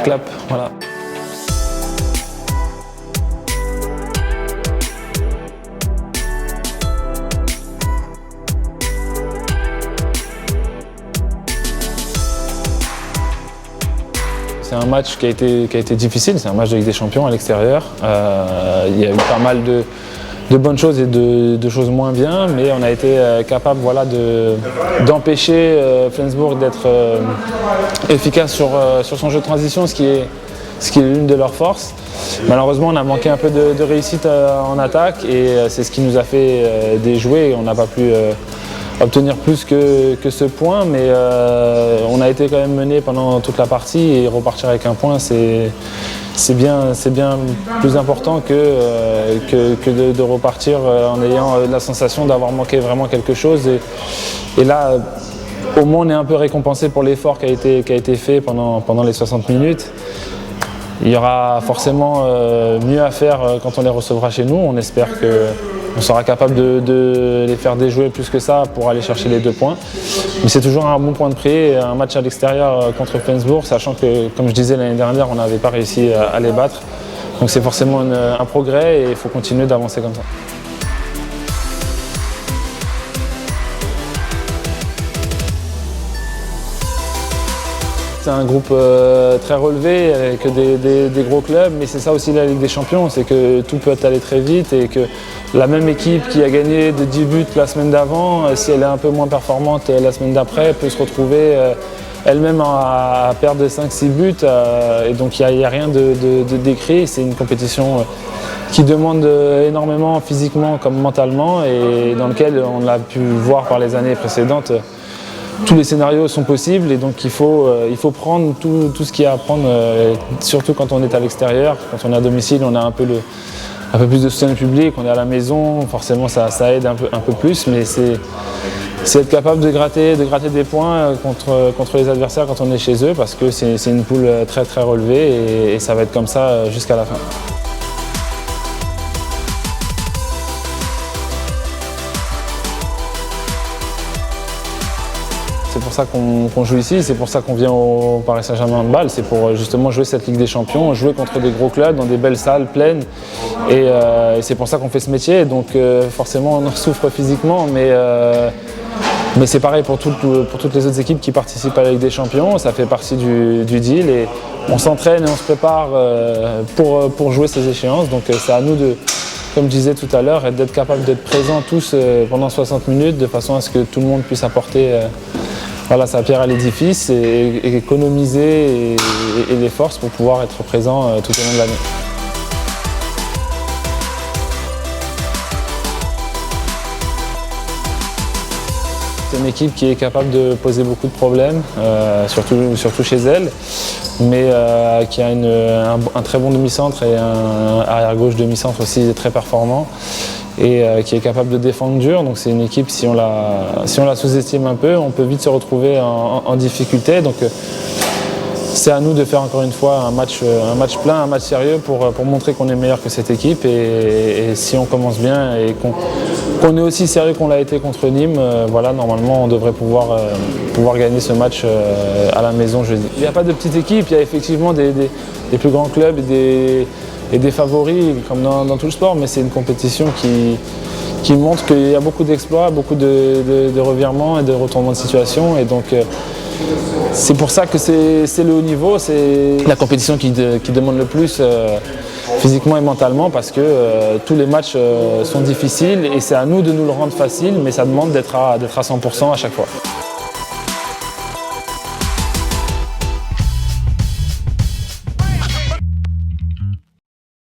clap, voilà. C'est un match qui a été difficile, c'est un match de Ligue des Champions à l'extérieur. Il y a eu pas mal de bonnes choses et de choses moins bien, mais on a été capable d'empêcher Flensburg d'être efficace sur son jeu de transition, ce qui est l'une de leurs forces. Malheureusement, on a manqué un peu de réussite en attaque et c'est ce qui nous a fait déjouer. On n'a pas pu obtenir plus que ce point, mais on a été quand même mené pendant toute la partie et repartir avec un point, c'est bien plus important que de repartir en ayant la sensation d'avoir manqué vraiment quelque chose. Et là, au moins, on est un peu récompensé pour l'effort qui a été fait pendant les 60 minutes. Il y aura forcément mieux à faire quand on les recevra chez nous. On espère qu'on sera capable de les faire déjouer plus que ça pour aller chercher les 2 points. Mais c'est toujours un bon point de prix, un match à l'extérieur contre Flensburg, sachant que, comme je disais l'année dernière, on n'avait pas réussi à les battre. Donc c'est forcément un progrès et il faut continuer d'avancer comme ça. C'est un groupe très relevé avec des gros clubs, mais c'est ça aussi la Ligue des Champions, c'est que tout peut aller très vite et que la même équipe qui a gagné de 10 buts la semaine d'avant, si elle est un peu moins performante la semaine d'après, peut se retrouver elle-même à perdre 5-6 buts. Et donc il n'y a rien de décrit, c'est une compétition qui demande énormément physiquement comme mentalement et dans lequel on l'a pu voir par les années précédentes. Tous les scénarios sont possibles et donc il faut prendre tout ce qu'il y a à prendre, surtout quand on est à l'extérieur. Quand on est à domicile, on a un peu plus de soutien du public, on est à la maison, forcément ça aide un peu plus, mais c'est être capable de gratter des points contre les adversaires quand on est chez eux, parce que c'est une poule très très relevée et ça va être comme ça jusqu'à la fin. C'est pour ça qu'on joue ici, c'est pour ça qu'on vient au Paris Saint-Germain Handball, c'est pour justement jouer cette Ligue des Champions, jouer contre des gros clubs dans des belles salles pleines et c'est pour ça qu'on fait ce métier. Donc forcément on en souffre physiquement, mais c'est pareil pour toutes les autres équipes qui participent à la Ligue des Champions, ça fait partie du deal et on s'entraîne et on se prépare pour jouer ces échéances. Donc c'est à nous comme je disais tout à l'heure, d'être capable d'être présents tous pendant 60 minutes de façon à ce que tout le monde puisse apporter sa pierre à l'édifice et économiser et les forces pour pouvoir être présent tout au long de l'année. C'est une équipe qui est capable de poser beaucoup de problèmes, surtout chez elle, mais qui a un très bon demi-centre et un arrière-gauche demi-centre aussi très performant et qui est capable de défendre dur. Donc c'est une équipe, si on la sous-estime un peu, on peut vite se retrouver en difficulté. Donc c'est à nous de faire encore une fois un match plein, un match sérieux pour montrer qu'on est meilleur que cette équipe et si on commence bien et qu'on est aussi sérieux qu'on l'a été contre Nîmes, normalement on devrait pouvoir gagner ce match à la maison jeudi. Il n'y a pas de petite équipe, il y a effectivement des plus grands clubs et des favoris comme dans tout le sport, mais c'est une compétition qui montre qu'il y a beaucoup d'exploits, beaucoup de revirements et de retournements de situation et donc c'est pour ça que c'est le haut niveau, c'est la compétition qui demande le plus physiquement et mentalement parce que tous les matchs sont difficiles et c'est à nous de nous le rendre facile, mais ça demande d'être à 100% à chaque fois.